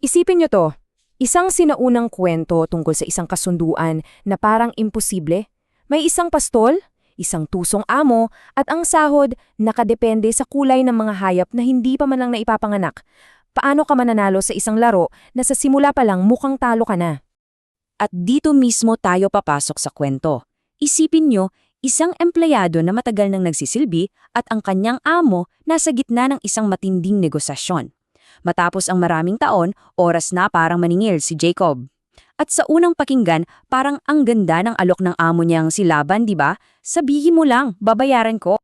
Isipin nyo to, isang sinaunang kwento tungkol sa isang kasunduan na parang imposible. May isang pastol, isang tusong amo, at ang sahod nakadepende sa kulay ng mga hayop na hindi pa man lang naipapanganak. Paano ka mananalo sa isang laro na sa simula pa lang mukhang talo ka na? At dito mismo tayo papasok sa kwento. Isipin nyo, isang empleyado na matagal nang nagsisilbi at ang kanyang amo nasa gitna ng isang matinding negosasyon. Matapos ang maraming taon, oras na parang maningil si Jacob. At sa unang pakinggan, parang ang ganda ng alok ng amo niyang si Laban, di ba? Sabihin mo lang, babayaran ko.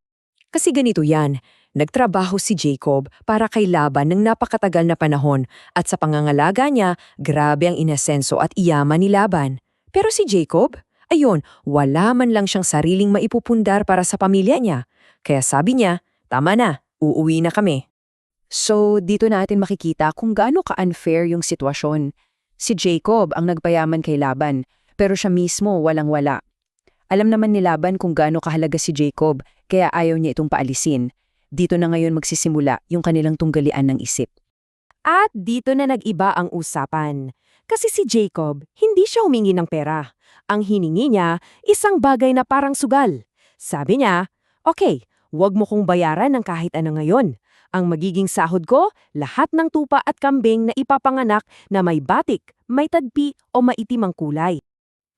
Kasi ganito yan, nagtrabaho si Jacob para kay Laban ng napakatagal na panahon at sa pangangalaga niya, grabe ang inasenso at iyaman ni Laban. Pero si Jacob, ayun, wala man lang siyang sariling maipupundar para sa pamilya niya. Kaya sabi niya, tama na, uuwi na kami. So, dito natin makikita kung gaano ka-unfair yung sitwasyon. Si Jacob ang nagpayaman kay Laban, pero siya mismo walang-wala. Alam naman ni Laban kung gaano kahalaga si Jacob, kaya ayaw niya itong paalisin. Dito na ngayon magsisimula yung kanilang tunggalian ng isip. At dito na nag-iba ang usapan. Kasi si Jacob, hindi siya humingi ng pera. Ang hiningi niya, isang bagay na parang sugal. Sabi niya, okay, wag mo kong bayaran ng kahit ano ngayon. Ang magiging sahod ko, lahat ng tupa at kambing na ipapanganak na may batik, may tadpi o maitim ang kulay.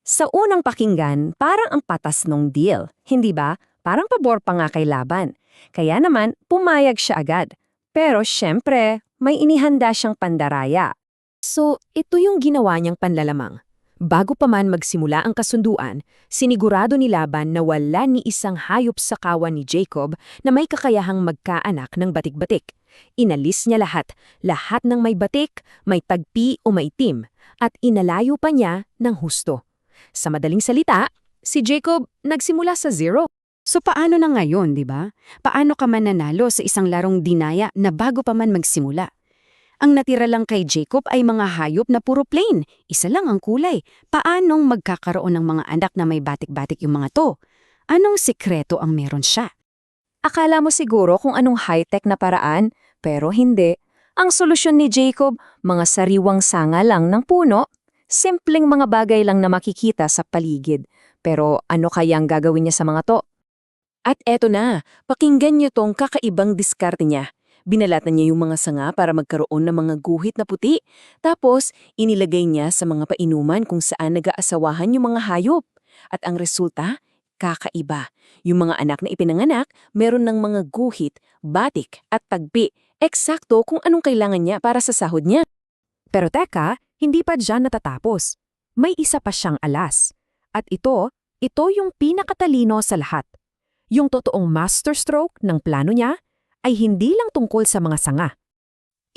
Sa unang pakinggan, parang ang patas nung deal, hindi ba? Parang pabor pa nga kay Laban. Kaya naman, pumayag siya agad. Pero syempre, may inihanda siyang pandaraya. So, ito yung ginawa niyang panlalamang. Bago pa man magsimula ang kasunduan, sinigurado ni Laban na wala ni isang hayop sa kawan ni Jacob na may kakayahang magkaanak ng batik-batik. Inalis niya lahat ng may batik, may tagpi o maitim, at inalayo pa niya ng husto. Sa madaling salita, si Jacob nagsimula sa zero. So paano na ngayon, di ba? Paano ka mananalo sa isang larong dinaya na bago pa man magsimula? Ang natira lang kay Jacob ay mga hayop na puro plain. Isa lang ang kulay. Paanong magkakaroon ng mga anak na may batik-batik yung mga to? Anong sikreto ang meron siya? Akala mo siguro kung anong high-tech na paraan, pero hindi. Ang solusyon ni Jacob, mga sariwang sanga lang ng puno. Simpleng mga bagay lang na makikita sa paligid. Pero ano kayang gagawin niya sa mga to? At eto na, pakinggan niyo tong kakaibang diskarte niya. Binalatan niya yung mga sanga para magkaroon ng mga guhit na puti. Tapos, inilagay niya sa mga painuman kung saan nag-aasawahan yung mga hayop. At ang resulta, kakaiba. Yung mga anak na ipinanganak, meron ng mga guhit, batik at tagpi. Eksakto kung anong kailangan niya para sa sahod niya. Pero teka, hindi pa dyan natatapos. May isa pa siyang alas. At ito yung pinakatalino sa lahat. Yung totoong masterstroke ng plano niya, ay hindi lang tungkol sa mga sanga.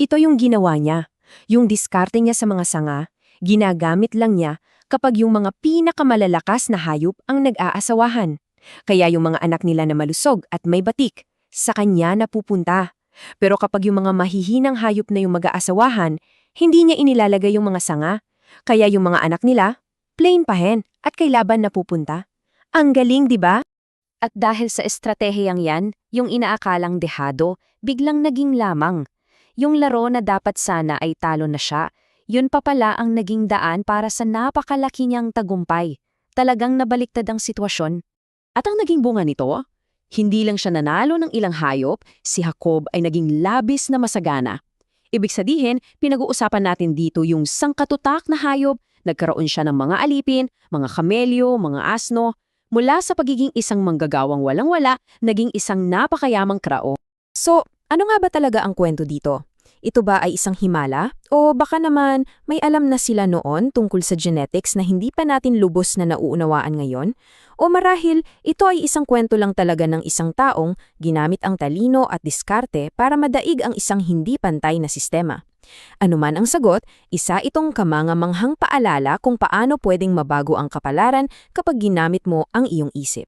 Ito yung ginawa niya. Yung diskarte niya sa mga sanga, ginagamit lang niya kapag yung mga pinakamalalakas na hayop ang nag-aasawahan. Kaya yung mga anak nila na malusog at may batik, sa kanya napupunta. Pero kapag yung mga mahihinang hayop na yung mag-aasawahan, hindi niya inilalagay yung mga sanga. Kaya yung mga anak nila, plain pahen at kay Laban napupunta. Ang galing, di ba? At dahil sa estratehiyang yan, yung inaakalang dehado, biglang naging lamang. Yung laro na dapat sana ay talo na siya, yun pa pala ang naging daan para sa napakalaki niyang tagumpay. Talagang nabaliktad ang sitwasyon. At ang naging bunga nito, hindi lang siya nanalo ng ilang hayop, si Jacob ay naging labis na masagana. Ibig sabihin, pinag-uusapan natin dito yung sangkatutak na hayop, nagkaroon siya ng mga alipin, mga kamelyo, mga asno. Mula sa pagiging isang manggagawang walang-wala, naging isang napakayamang krao. So, ano nga ba talaga ang kwento dito? Ito ba ay isang himala? O baka naman may alam na sila noon tungkol sa genetics na hindi pa natin lubos na nauunawaan ngayon? O marahil ito ay isang kwento lang talaga ng isang taong ginamit ang talino at diskarte para madaig ang isang hindi pantay na sistema? Ano man ang sagot, isa itong kamangamanghang paalala kung paano pwedeng mabago ang kapalaran kapag ginamit mo ang iyong isip.